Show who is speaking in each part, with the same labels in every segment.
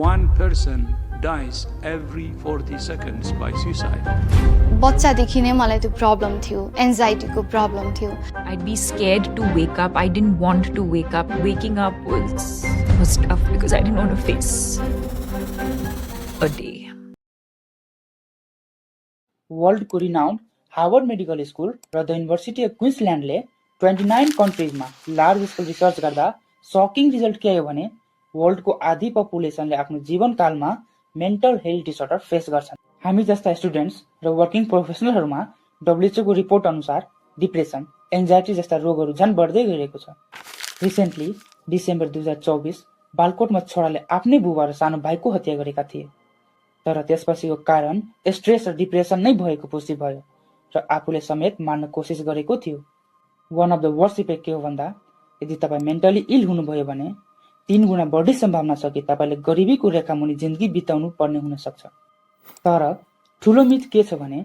Speaker 1: one person dies every 40 seconds by suicide.
Speaker 2: बच्चादेखि नै मलाई त्यो प्रब्लम थियो, एन्जाइटीको प्रब्लम थियो.
Speaker 3: I'd be scared to wake up. I didn't want to wake up. Waking up was tough because I didn't want to face a day.
Speaker 4: वर्ल्डको renowned Harvard Medical School र the University of क्विन्सल्यान्डले 29 कन्ट्रिजमा large scale research गर्दा shocking result के आयो भने वर्ल्डको आधी पपुलेसनले आफ्नो जीवनकालमा मेन्टल हेल्थ डिसअर्डर फेस गर्छन्. हामी जस्ता स्टुडेन्ट्स र वर्किङ प्रोफेसनलहरूमा WHO को रिपोर्ट अनुसार डिप्रेसन, एन्जाइटी जस्ता रोगहरू झन् बढ्दै गइरहेको छ. रिसेन्टली डिसेम्बर 2024 बालकोटमा छोराले आफ्नै बुबा र सानो भाइको हत्या गरेका थिए. तर त्यसपछिको कारण स्ट्रेस र डिप्रेसन नै भएको पुष्टि भयो र आफूले समेत मार्न कोसिस गरेको थियो. One of the worst effect के हो भन्दा यदि तपाईँ मेन्टली इल हुनुभयो भने 3 गुणा बढी सम्भावना छ कि तपाईँले गरिबीको रेखा मुनि जिन्दगी बिताउनु पर्ने हुन सक्छ. तर ठुलो मिथ के छ भने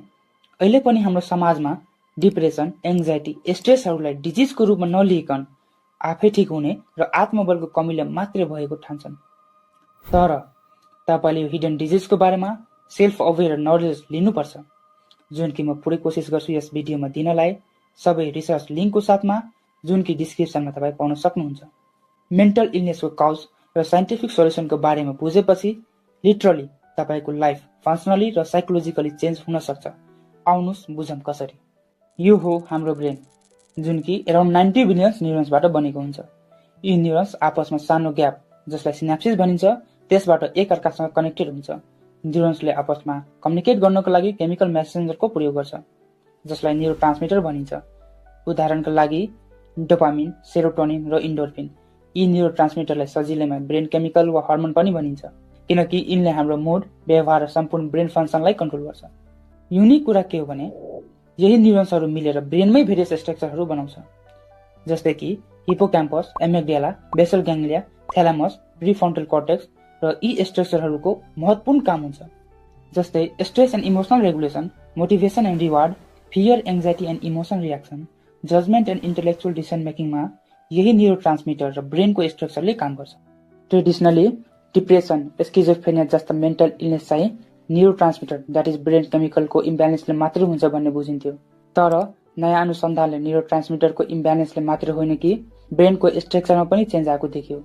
Speaker 4: अहिले पनि हाम्रो समाजमा डिप्रेसन, एङ्जाइटी, स्ट्रेसहरूलाई डिजिजको रूपमा नलिइकन आफै ठिक हुने र आत्मबलको कमीले मात्रै भएको ठान्छन्. तर तपाईँले यो हिडन डिजिजको बारेमा सेल्फ अवेयर नलेज लिनुपर्छ, जुन कि म पुरै कोसिस गर्छु यस भिडियोमा दिनलाई, सबै रिसर्च लिङ्कको साथमा, जुन कि डिस्क्रिप्सनमा तपाईँ पाउन सक्नुहुन्छ. मेन्टल इलनेसको कज र साइन्टिफिक सोल्युसनको बारेमा बुझेपछि लिटरली तपाईँको लाइफ फङ्सनली र साइकोलोजिकली चेन्ज हुन सक्छ. आउनुहोस् बुझौँ कसरी. यो हो हाम्रो ब्रेन, जुन कि अराउन्ड 90 बिलियन न्युरोन्सबाट बनेको हुन्छ. यी न्युरोन्स आपसमा सानो ग्याप जसलाई सिनाप्सिस भनिन्छ त्यसबाट एकअर्कासँग कनेक्टेड हुन्छ. न्युरोन्सले आपसमा कम्युनिकेट गर्नको लागि केमिकल मेसेन्जरको प्रयोग गर्छ जसलाई न्युरोट्रान्समिटर भनिन्छ. उदाहरणका लागि डोपामिन, सेरोटोनिन र इन्डोर्फिन. यी न्युरोट्रान्समिटरलाई सजिलैमा ब्रेन केमिकल वा हर्मोन पनि भनिन्छ किनकि यिनले हाम्रो मुड, व्यवहार र सम्पूर्ण ब्रेन फङ्सनलाई कन्ट्रोल गर्छ. युनिक कुरा के हो भने यही न्युरोन्सहरू मिलेर ब्रेनमै भेरियस स्ट्रक्चरहरू बनाउँछ, जस्तै कि hippocampus, amygdala, basal ganglia, thalamus, prefrontal cortex र यी स्ट्रक्चरहरूको महत्त्वपूर्ण काम हुन्छ. जस्तै stress and emotional regulation, motivation and reward, fear, anxiety and emotion reaction, judgement and intellectual decision मेकिङमा यही न्युरोट्रान्समिटर र ब्रेनको स्ट्रक्चरले काम गर्छ. ट्रेडिसनली डिप्रेसन, स्किजोफ्रेनिया जस्ता मेन्टल इलनेस चाहिँ न्युरोट्रान्समिटर द्याट इज ब्रेन केमिकलको इम्ब्यालेन्सले मात्रै हुन्छ भन्ने बुझिन्थ्यो. तर नयाँ अनुसन्धानले न्युरोट्रान्समिटरको इम्ब्यालेन्सले मात्रै होइन कि ब्रेनको स्ट्रक्चरमा पनि चेन्ज आएको देखियो.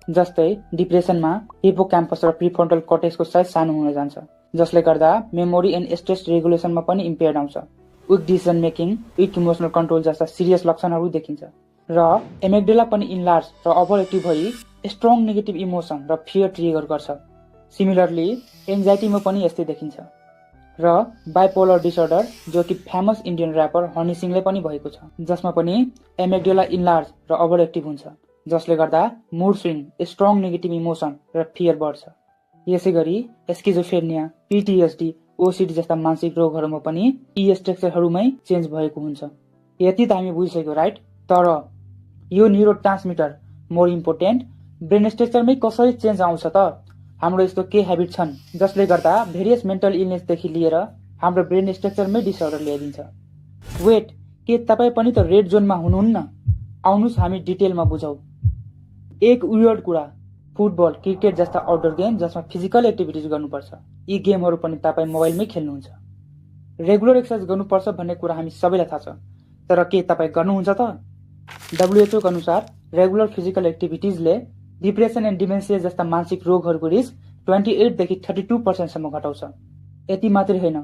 Speaker 4: जस्तै डिप्रेसनमा हिपोक्याम्पस र प्रिफ्रन्टल कर्टेक्सको साइज सानो हुन जान्छ, जसले गर्दा मेमोरी एन्ड स्ट्रेस रेगुलेसनमा पनि इम्पेयर्ड आउँछ. Weak decision making, weak emotional control जस्ता सिरियस लक्षणहरू देखिन्छ. र एमिग्डाला पनि इनलार्ज र ओभर एक्टिभ भई स्ट्रङ नेगेटिभ इमोसन र फियर ट्रिगर गर्छ. सिमिलरली एङ्जाइटीमा पनि यस्तै देखिन्छ. र बाइपोलर डिसअर्डर जो कि फेमस इन्डियन ऱ्यापर हनी सिंहले पनि भएको छ, जसमा पनि एमिग्डाला इनलार्ज र ओभर एक्टिभ हुन्छ, जसले गर्दा mood swing, strong negative emotion र फियर बढ्छ. यसै गरी स्किजोफ्रेनिया, PTSD, OCD जस्ता मानसिक रोगहरूमा पनि यी स्ट्रक्चरहरूमै चेन्ज भएको हुन्छ. यति त हामी बुझिसक्यो राइट. तर यो न्युरोट्रान्समिटर मोर इम्पोर्टेन्ट ब्रेन स्ट्रक्चरमै कसरी चेन्ज आउँछ त? हाम्रो यस्तो के हेबिट छन् जसले गर्दा भेरियस मेन्टल इलनेसदेखि लिएर हाम्रो ब्रेन स्ट्रक्चरमै डिसअर्डर ल्याइदिन्छ. वेट, के तपाईँ पनि त रेड जोनमा हुनुहुन्न? आउनुहोस् हामी डिटेलमा बुझौँ. एक वियर्ड कुरा, फुटबल, क्रिकेट जस्ता आउटडोर गेम जसमा फिजिकल एक्टिभिटिज गर्नुपर्छ, यी गेमहरू पनि तपाईँ मोबाइलमै खेल्नुहुन्छ. रेगुलर एक्सर्साइज गर्नुपर्छ भन्ने कुरा हामी सबैलाई थाहा छ, तर के तपाईँ गर्नुहुन्छ त? WHO को अनुसार रेगुलर फिजिकल एक्टिभिटिजले डिप्रेसन एन्ड डिमेन्सिया जस्ता मानसिक रोगहरूको रिस्क 28 देखि 32% सम्म घटाउँछ. यति मात्रै होइन,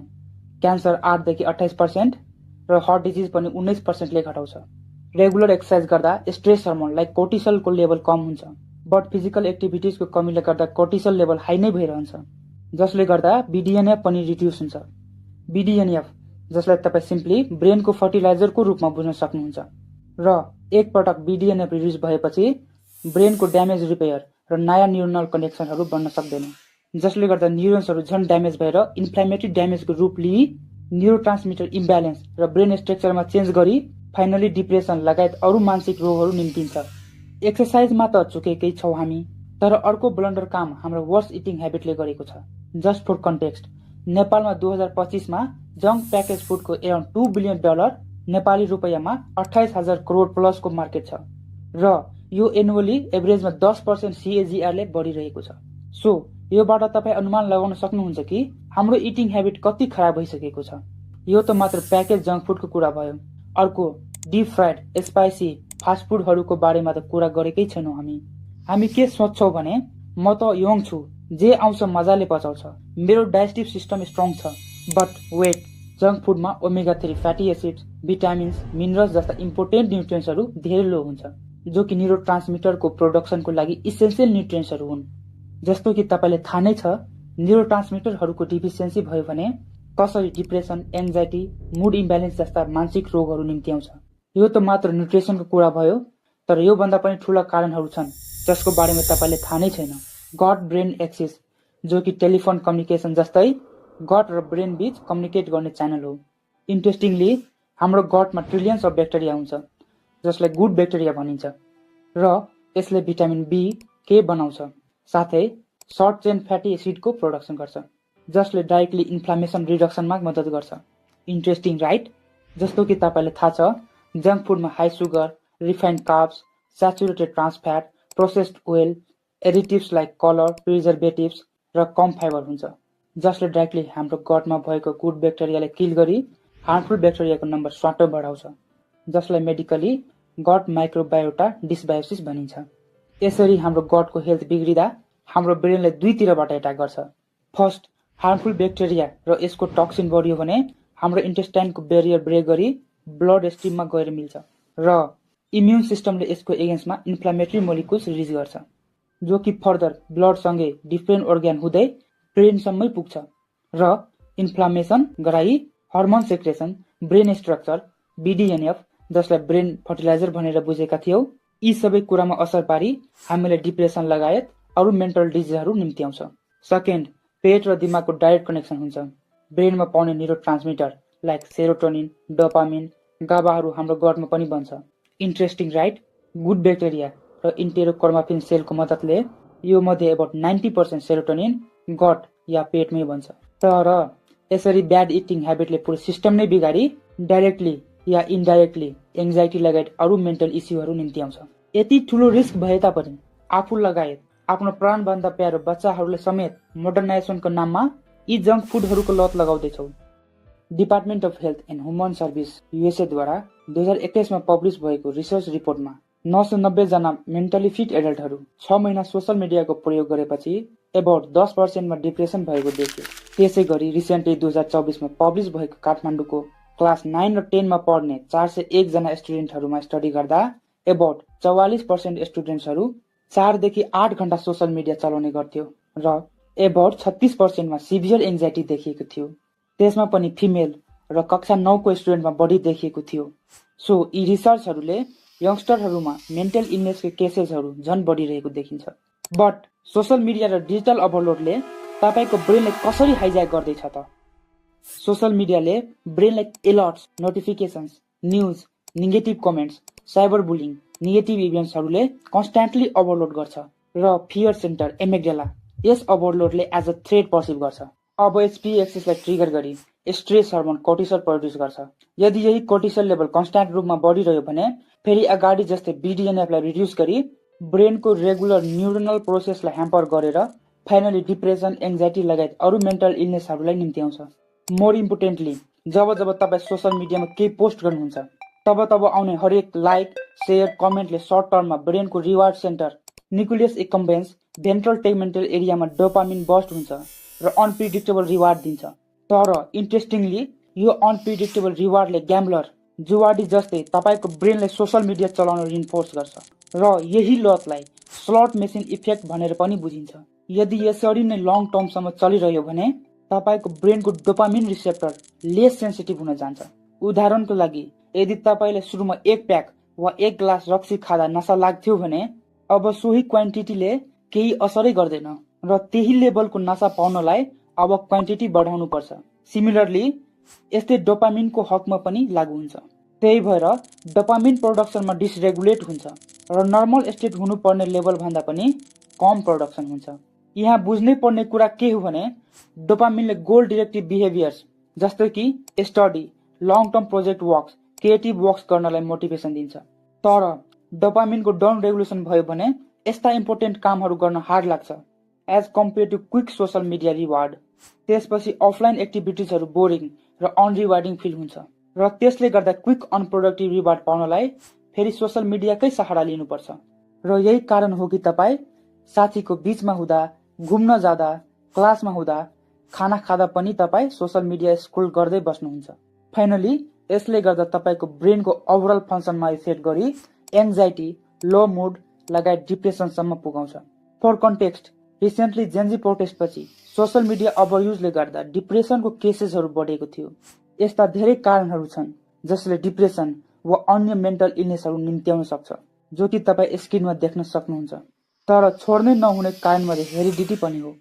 Speaker 4: क्यान्सर 8 देखि 28% र हार्ट डिजिज पनि 19% ले घटाउँछ. रेगुलर एक्सर्साइज गर्दा स्ट्रेस हर्मोन लाइक कोर्टिसलको लेभल कम हुन्छ, बट फिजिकल एक्टिभिटिजको कमीले गर्दा कोर्टिसल लेभल हाई नै भइरहन्छ, जसले गर्दा BDNF पनि रिड्युस हुन्छ. BDNF जसलाई तपाईँ सिम्पली ब्रेनको फर्टिलाइजरको रूपमा बुझ्न सक्नुहुन्छ. र एक पटक BDNF रिड्युस भएपछि ब्रेनको ड्यामेज रिपेयर र नयाँ न्युरोनल कनेक्सनहरू बन्न सक्दैन, जसले गर्दा न्युरोन्सहरू झन् ड्यामेज भएर इन्फ्लामेटरी ड्यामेजको रूप लिई न्युरोट्रान्समिटर इम्ब्यालेन्स र ब्रेन स्ट्रक्चरमा चेन्ज गरी फाइनली डिप्रेसन लगायत अरू मानसिक रोगहरू निम्तिन्छ. एक्सर्साइजमा त चुकेकै छौँ हामी, तर अर्को ब्लन्डर काम हाम्रो वर्स्ट इटिङ हेबिटले गरेको छ. जस्ट फर कन्टेक्स्ट, नेपालमा 2025मा जङ्क प्याकेज फुडको अराउन्ड $2 बिलियन नेपाली रुपैयाँमा 28,000 करोड प्लसको मार्केट छ र यो एनुअली एभरेजमा 10% CAGR ले बढिरहेको छ. सो योबाट तपाईँ अनुमान लगाउन सक्नुहुन्छ कि हाम्रो इटिङ ह्याबिट कति खराब भइसकेको छ। यो त मात्र प्याकेज जङ्क फुडको कुरा भयो। अर्को डीप फ्राइड स्पाइसी फास्ट फुडहरूको बारेमा त कुरा गरेकै छैनौँ हामी के सोच्छौँ भने म त यङ छु, जे आउँछ मजाले पचाउँछ, मेरो डाइजेस्टिभ सिस्टम स्ट्रङ छ। बट वेट, जङ्क फुडमा omega 3 fatty acids, vitamins, minerals जस्ता इम्पोर्टेन्ट न्युट्रिएन्ट्सहरू धेरै लो हुन्छ, जो कि न्युरो ट्रान्समिटरको प्रोडक्सनको लागि इसेन्सियल न्युट्रिएन्ट्सहरू हुन्। जस्तो कि तपाईँले थाहा नै छ, न्युरो ट्रान्समिटरहरूको डिफिसियन्सी भयो भने कसरी डिप्रेसन, एन्जाइटी, मुड इम्ब्यालेन्स जस्ता मानसिक रोगहरू निम्ति आउँछ। यो त मात्र न्युट्रिसनको कुरा भयो, तर योभन्दा पनि ठूला कारणहरू छन् जसको बारेमा तपाईँले थाहा नै छैन। गट ब्रेन एक्सिस, जो कि टेलिफोन कम्युनिकेसन जस्तै गट र ब्रेन बीच कम्युनिकेट गर्ने च्यानल हो। इन्ट्रेस्टिङली हाम्रो गटमा ट्रिलियन्स अफ ब्याक्टेरिया हुन्छ, जसलाई गुड ब्याक्टेरिया भनिन्छ, र यसले भिटामिन बी के बनाउँछ, साथै सर्ट चेन फ्याटी एसिडको प्रोडक्सन गर्छ, जसले डाइरेक्टली इन्फ्लामेसन रिडक्सनमा मद्दत गर्छ। Interesting right? जस्तो कि तपाईँलाई थाहा छ, जङ्क फुडमा high sugar, refined carbs, saturated trans fat, processed oil, additives like colour, preservatives र कम फाइबर हुन्छ, जसले डाइरेक्टली हाम्रो गटमा भएको गुड ब्याक्टेरियालाई किल गरी हार्मफुल ब्याक्टेरियाको नम्बर स्वाटो बढाउँछ, जसलाई मेडिकली गट माइक्रोबायोटा डिसबायोसिस भनिन्छ। यसरी हाम्रो गटको हेल्थ बिग्रिँदा हाम्रो ब्रेनलाई दुईतिरबाट एट्याक गर्छ। फर्स्ट, हार्मफुल ब्याक्टेरिया र यसको टक्सिन बढ्यो भने हाम्रो इन्टेस्टाइनको बेरियर ब्रेक गरी ब्लड स्ट्रिममा गएर मिल्छ, र इम्युन सिस्टमले यसको एगेन्स्टमा इन्फ्लामेटरी मोलिकुल्स रिलिज गर्छ, जो कि फर्दर ब्लडसँगै डिफ्रेन्ट अर्ग्यान हुँदै ब्रेनसम्मै पुग्छ, र इन्फ्लामेसन गराई hormone secretion, brain structure, BDNF, जसलाई ब्रेन फर्टिलाइजर भनेर बुझेका थियौँ, यी सबै कुरामा असर पारी हामीलाई डिप्रेसन लगायत अरू मेन्टल डिजिजहरू निम्ति आउँछ। सेकेन्ड, पेट र दिमागको डाइरेक्ट कनेक्सन हुन्छ। ब्रेनमा पाउने neurotransmitter like serotonin, dopamine, गाबाहरू हाम्रो गटमा पनि बन्छ। Interesting right? गुड ब्याक्टेरिया र इन्टेरोकर्माफिन सेलको मद्दतले यो मध्ये अबाउट 90% सेरोटोनिन गट या पेटमै बन्छ। तर यसरी ब्याड इटिङ ह्याबिटले पुरै सिस्टम नै बिगारी डाइरेक्टली या इन्डाइरेक्टली एङ्जाइटी लगायत अरू मेन्टल इस्युहरू निम्ति आउँछ। यति ठुलो रिस्क भए तापनि आफू लगायत आफ्नो प्राणभन्दा प्यारो बच्चाहरूलाई समेत मोडर्नाइजेसनको नाममा यी जङ्क फुडहरूको लत लगाउँदैछौँ। Department of Health and Human Service USA द्वारा 2021 मा पब्लिस भएको रिसर्च रिपोर्टमा 990 जना मेन्टली फिट एडल्टहरू 6 महिना सोसल मिडियाको प्रयोग गरेपछि अबाउट 10% मा डिप्रेसन भएको देखियो। त्यसै गरी रिसेन्टली 2024 मा पब्लिस भएको काठमाडौँको क्लास 9 र 10 मा पढ्ने 401 जना स्टुडेन्टहरूमा स्टडी गर्दा अबाउट 44% स्टुडेन्ट्सहरू 4 देखि 8 घण्टा सोसल मिडिया चलाउने गर्थ्यो, र अबाउट 36% मा सिभियर एङ्जाइटी देखिएको थियो। त्यसमा पनि फिमेल र कक्षा 9 को स्टुडेन्टमा बढी देखिएको थियो। सो यी रिसर्चहरूले यङ्स्टरहरूमा मेन्टल इलनेसको केसेसहरू झन् बढिरहेको देखिन्छ। बट सोसल मिडिया र डिजिटल ओभरलोडले तपाईँको ब्रेनलाई कसरी हाइज्याक गर्दैछ त? सोसल मिडियाले ब्रेनलाई alerts, notifications, news, negative comments, cyber bullying, negative इभेन्ट्सहरूले कन्स्ट्यान्टली ओभरलोड गर्छ, र फियर सेन्टर एमेग्डाला यस ओभरलोडले एज अ थ्रेट पर्सिभ गर्छ। अब HP एक्सिसलाई ट्रिगर गरी स्ट्रेस हर्मोन कोर्टिसोल प्रोड्युस गर्छ। यदि यही कोर्टिसोल लेभल कन्स्ट्यान्ट रूपमा बढिरह्यो भने फेरि अगाडि जस्तै BDNF लाई रिड्युस गरी ब्रेनको रेगुलर न्युरोनल प्रोसेसलाई ह्याम्पर गरेर फाइनली डिप्रेसन, एङ्जाइटी लगायत अरू मेन्टल इलनेसहरूलाई निम्ति आउँछ। मोर इम्पोर्टेन्टली, जब तपाईँ सोसल मिडियामा केही पोस्ट गर्नुहुन्छ तब आउने हरेक लाइक, सेयर, कमेन्टले सर्ट टर्ममा ब्रेनको reward centre nucleus accumbens ventral tegmental एरियामा डोपामिन बस्ट हुन्छ र अनप्रिडिक्टेबल रिवार्ड दिन्छ। तर इन्ट्रेस्टिङली यो अनप्रिडिक्टेबल रिवार्डले ग्याम्बलर, जुवाडी जस्तै तपाईँको ब्रेनलाई सोसल मिडिया चलाउन रिन्फोर्स गर्छ, र यही लतलाई स्लट मेसिन इफेक्ट भनेर पनि बुझिन्छ। यदि यसरी नै लङ टर्मसम्म चलिरह्यो भने तपाईँको ब्रेनको डोपामिन रिसेप्टर लेस सेन्सिटिभ हुन जान्छ। उदाहरणको लागि, यदि तपाईँले सुरुमा 1 प्याक वा 1 ग्लास रक्सी खाँदा नसा लाग्थ्यो भने अब सोही क्वान्टिटीले केही असरै गर्दैन, र त्यही लेभलको नसा पाउनलाई अब क्वान्टिटी बढाउनु पर्छ। सिमिलरली यस्तै डोपामिनको हकमा पनि लागू हुन्छ। त्यही भएर डोपामिन प्रोडक्सनमा डिसरेगुलेट हुन्छ र नर्मल स्टेट हुनुपर्ने लेभल भन्दा पनि कम प्रोडक्सन हुन्छ। यहाँ बुझ्नै पर्ने कुरा के हो भने डोपामिनले गोल डिरेक्टिभ बिहेभियर्स जस्तै कि study, long term project works, creative works गर्नलाई मोटिभेसन दिन्छ। तर डोपामिनको डाउन रेगुलेसन भयो भने यस्ता इम्पोर्टेन्ट कामहरू गर्न हार्ड लाग्छ। As compare to quick social media reward. त्यसपछि अफलाइन एक्टिभिटिजहरू बोरिङ र अनरिवार्डिङ फिल हुन्छ र त्यसले गर्दा क्विक अनप्रोडक्टिभ रिवार्ड पाउनलाई फेरि सोसल मिडियाकै सहारा लिनुपर्छ। र यही कारण हो कि तपाईँ साथीको बीचमा हुँदा, घुम्न जाँदा, क्लासमा हुँदा, खाना खाँदा पनि तपाईँ सोसल मिडिया स्क्रोल गर्दै बस्नुहुन्छ। फाइनली यसले गर्दा तपाईँको ब्रेनको ओभरअल फङ्सनमा इफेक्ट गरी एङ्जाइटी, लो मुड लगायत डिप्रेसनसम्म पुगाउँछ। फर कन्टेक्स्ट, रिसेन्टली जेन्जी प्रोटेस्टपछि सोसल मिडिया ओभरयुजले गर्दा डिप्रेसनको केसेसहरू बढेको थियो। यस्ता धेरै कारणहरू छन् जसले डिप्रेसन वा अन्य मेन्टल इलनेसहरू निम्त्याउन सक्छ, जो कि तपाईँ स्क्रिनमा देख्न सक्नुहुन्छ। तर छोड्नै नहुने कारणमध्ये हेरिडिटी पनि हो।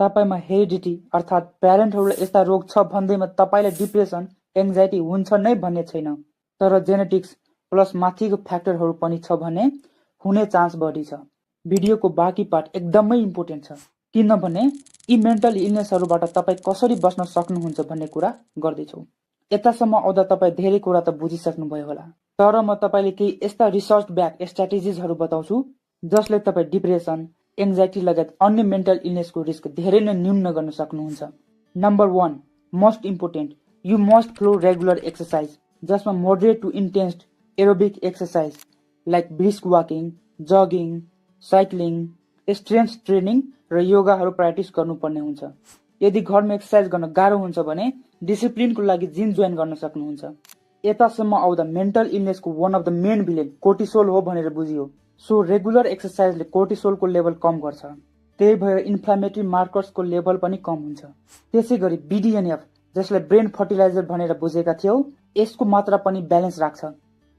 Speaker 4: तपाईँमा हेरिडिटी अर्थात् प्यारेन्टहरूले यस्ता रोग छ भन्दैमा तपाईँलाई डिप्रेसन, एङ्जाइटी हुन्छ नै भन्ने छैन। तर जेनेटिक्स प्लस माथिको फ्याक्टरहरू पनि छ भने हुने चान्स बढी छ। भिडियोको बाँकी पार्ट एकदमै इम्पोर्टेन्ट छ, किनभने यी मेन्टल इलनेसहरूबाट तपाईँ कसरी बच्न सक्नुहुन्छ भन्ने कुरा गर्दैछौँ। यतासम्म आउँदा तपाईँ धेरै कुरा त बुझिसक्नुभयो होला, तर म तपाईँले केही यस्ता रिसर्च ब्याक स्ट्राटेजिजहरू बताउँछु जसले तपाईँ डिप्रेसन, एङ्जाइटी लगायत अन्य मेन्टल इलनेसको रिस्क धेरै नै न्यून गर्न सक्नुहुन्छ। Number 1, most important, you must follow regular exercise, जसमा moderate to intense aerobic exercise like brisk walking, jogging, cycling, strength training र योगाहरू प्र्याक्टिस गर्नुपर्ने हुन्छ। यदि घरमा एक्सर्साइज गर्न गाह्रो हुन्छ भने डिसिप्लिनको लागि जिम जोइन गर्न सक्नुहुन्छ। यतासम्म आउँदा मेन्टल इलनेसको one of the main villain cortisol हो भनेर बुझियो। सो रेगुलर एक्सर्साइजले कोर्टिसोलको लेभल कम गर्छ, त्यही भएर इन्फ्लामेटरी मार्कर्सको लेभल पनि कम हुन्छ। त्यसै गरी BDNF, जसलाई ब्रेन फर्टिलाइजर भनेर बुझेका थियौ, यसको मात्रा पनि ब्यालेन्स राख्छ।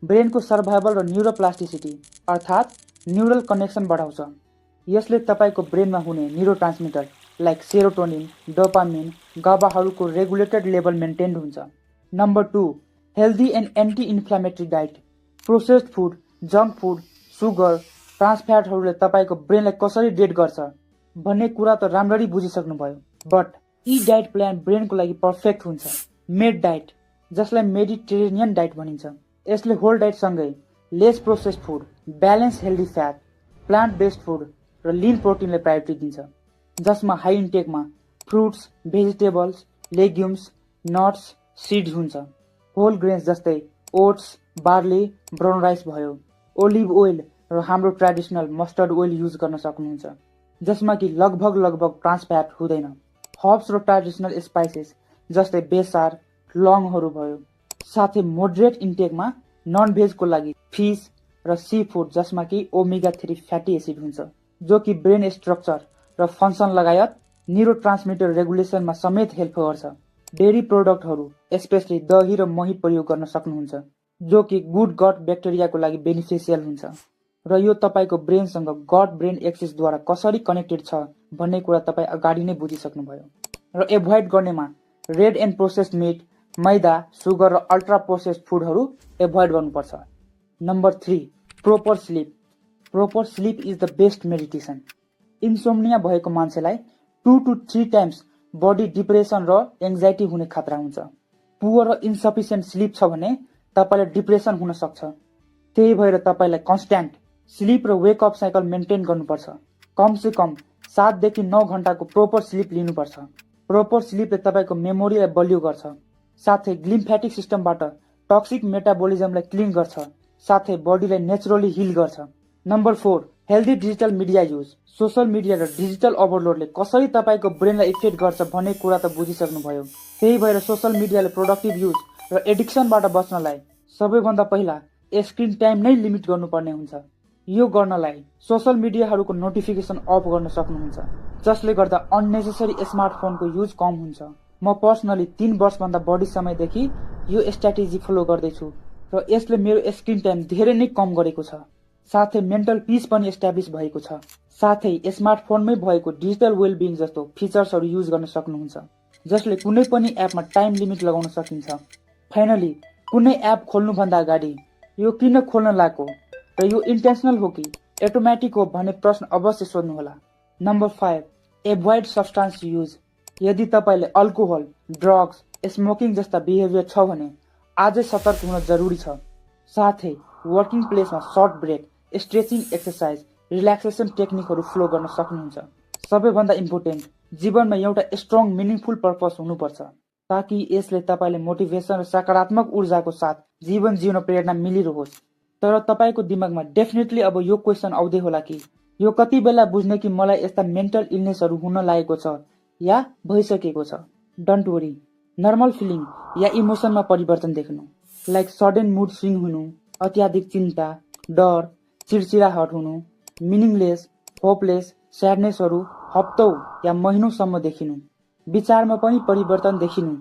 Speaker 4: ब्रेनको सर्भाइभल र न्युरोप्लास्टिसिटी अर्थात् न्युरल कनेक्सन बढाउँछ। यसले तपाईँको ब्रेनमा हुने न्युरोट्रान्समिटर लाइक सेरोटोनिन, डोपामिन, गाबाहरूको रेगुलेटेड लेभल मेन्टेन्ड हुन्छ। Number 2, healthy and anti inflammatory diet. Processed food, junk food, sugar, ट्रान्सफ्याटहरूले तपाईँको ब्रेनलाई कसरी डेड गर्छ भन्ने कुरा त राम्ररी बुझिसक्नुभयो, बट यी डाइट प्लान ब्रेनको लागि पर्फेक्ट हुन्छ। मेड डाइट, जसलाई मेडिटेरेनियन डाइट भनिन्छ, यसले होल डाइटसँगै less processed food, balance healthy fat, plant based food र लिन प्रोटिनले प्रायोरिटी दिन्छ, जसमा high इन्टेकमा fruits, vegetables, legumes, nuts, seeds हुन्छ। होल ग्रेन्स जस्तै ओट्स, बार्ली, ब्राउन राइस भयो। ओलिभ ओइल र हाम्रो ट्रेडिसनल मस्टर्ड ओइल युज गर्न सक्नुहुन्छ, जसमा कि लगभग ट्रान्सफ्याट हुँदैन। हर्ब्स र ट्रेडिसनल स्पाइसेस जस्तै बेसार, लङहरू भयो। साथै मोडरेट इन्टेकमा नन भेजको लागि फिस र सी फुड, जसमा कि ओमेगा 3 फ्याटी एसिड हुन्छ, जो कि ब्रेन स्ट्रक्चर र फङ्सन लगायत न्युरोट्रान्समिटर रेगुलेसनमा समेत हेल्प गर्छ। डेरी प्रोडक्टहरू स्पेसली दही र मही प्रयोग गर्न सक्नुहुन्छ, जो कि गुड गट ब्याक्टेरियाको लागि बेनिफिसियल हुन्छ र यो तपाईँको ब्रेनसँग गट ब्रेन एक्सिसद्वारा कसरी कनेक्टेड छ भन्ने कुरा तपाईँ अगाडि नै बुझिसक्नुभयो। र एभोइड गर्नेमा रेड एन्ड प्रोसेस्ड मिट, मैदा, सुगर र अल्ट्रा प्रोसेस्ड फुडहरू एभोइड गर्नुपर्छ। Number 3, proper sleep. Proper sleep is the best meditation. Insomnia भएको मान्छेलाई 2 to 3 टाइम्स बडी डिप्रेसन र एङ्जाइटी हुने खतरा हुन्छ। पुवर र इन्सफिसियन्ट स्लिप छ भने तपाईँलाई डिप्रेसन हुन सक्छ। त्यही भएर तपाईँलाई कन्स्ट्यान्ट स्लिप र वेकअप साइकल मेन्टेन गर्नुपर्छ। कमसे कम 7 देखि 9 घण्टाको प्रोपर स्लिप लिनुपर्छ। प्रोपर स्लिपले तपाईँको मेमोरीलाई बलियो गर्छ, साथै लिम्फेटिक सिस्टमबाट टक्सिक मेटाबोलिजमलाई क्लिन गर्छ, साथै बडीलाई नेचुरली हिल गर्छ। Number 4, healthy digital media use. Social media र डिजिटल ओभरलोडले कसरी तपाईँको ब्रेनलाई इफेक्ट गर्छ भन्ने कुरा त बुझिसक्नुभयो। त्यही भएर सोसल मिडियाले प्रोडक्टिभ युज र एडिक्सनबाट बच्नलाई सबैभन्दा पहिला स्क्रिन टाइम नै लिमिट गर्नुपर्ने हुन्छ। यो गर्नलाई सोसल मिडियाहरूको नोटिफिकेसन अफ गर्न सक्नुहुन्छ, जसले गर्दा अननेसेसरी स्मार्टफोनको युज कम हुन्छ। म पर्सनली 3 वर्षभन्दा बढी समयदेखि यो स्ट्राटेजी फलो गर्दैछु र यसले मेरो स्क्रिन टाइम धेरै नै कम गरेको छ। साथै मेन्टल पिस पनि एस्टाब्लिस भएको छ। साथै स्मार्टफोनमै भएको डिजिटल वेलबिङ जस्तो फिचर्सहरू युज गर्न सक्नुहुन्छ, जसले कुनै पनि एपमा टाइम लिमिट लगाउन सकिन्छ। फाइनली, कुनै एप खोल्नुभन्दा अगाडि यो किन खोल्न लागेको र यो इन्टेन्सनल हो कि एटोमेटिक हो भन्ने प्रश्न अवश्य सोध्नुहोला। Number 5, avoid substance use. यदि तपाईँले अल्कोहल, ड्रग्स, स्मोकिङ जस्ता बिहेभियर छ भने आजै सतर्क हुन जरुरी छ। साथै वर्किङ प्लेसमा short break, stretching exercise, relaxation टेक्निकहरू फ्लो गर्न सक्नुहुन्छ। सबैभन्दा इम्पोर्टेन्ट, जीवनमा एउटा स्ट्रङ मिनिङफुल पर्पस हुनुपर्छ ताकि यसले तपाईले मोटिभेसन र सकारात्मक ऊर्जाको साथ जीवन जिउन प्रेरणा मिलिरहोस्। तर तपाईको दिमागमा डेफिनेटली अब यो क्वेसन आउँदै होला कि यो कति बेला बुझ्ने कि मलाई यस्ता मेन्टल इलनेसहरू हुन लागेको छ या भइसकेको छ। डोन्ट वरी, नर्मल फिलिङ या इमोसनमा परिवर्तन देख्नु, लाइक सडन मुड स्विङ हुनु, अत्याधिक चिन्ता, डर, चिडचिडाहट हुनु, मिनिङलेस, होपलेस, स्याडनेसहरू हप्तौं या महिनौसम्म देखिनु, विचारमा पनि परिवर्तन देखिनु,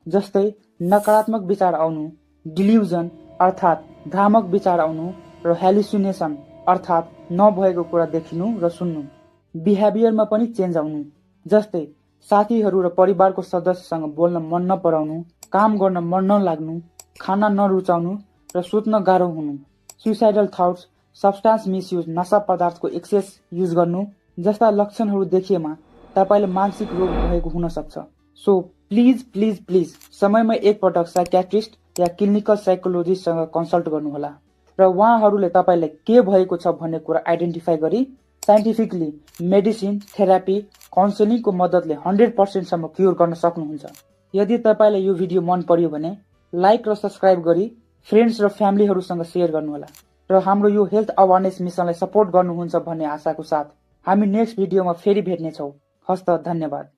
Speaker 4: जस्तै नकारात्मक विचार आउनु, डिल्युजन अर्थात् भ्रामक विचार आउनु र हेलुसिनेसन अर्थात् नभएको कुरा देखिनु र सुन्नु। बिहेभियरमा पनि चेन्ज आउनु, जस्तै साथीहरू र परिवारको सदस्यसँग बोल्न मन नपराउनु, काम गर्न मन नलाग्नु, खाना नरुचाउनु र सुत्न गाह्रो हुनु, सुसाइडल थट्स, सब्स्टान्स मिसयुज नशा पदार्थको एक्सेस युज गर्नु जस्ता लक्षणहरू देखिएमा तपाईले मानसिक रोग भएको हुन सक्छ। सो प्लिज प्लिज प्लिज समयमै एकपटक साइकियाट्रिस्ट या क्लिनिकल साइकोलोजिस्टसँग कन्सल्ट गर्नुहोला र उहाँहरूले तपाईलाई के भएको छ भन्ने कुरा आइडेन्टिफाई गरी साइन्टिफिकली मेडिसिन, थेरापी, काउन्सेलिङको मद्दतले 100% सम्म क्युर गर्न सक्नुहुन्छ। यदि तपाईलाई यो भिडियो मन पर्यो भने लाइक र सब्स्क्राइब गरी फ्रेन्ड्स र फ्यामिलीहरूसँग सेयर गर्नुहोला र हाम्रो यो हेल्थ अवेरनेस मिसनलाई सपोर्ट गर्नुहुन्छ भन्ने आशाको साथ हामी नेक्स्ट भिडियोमा फेरि भेट्नेछौँ। हस्त, धन्यवाद।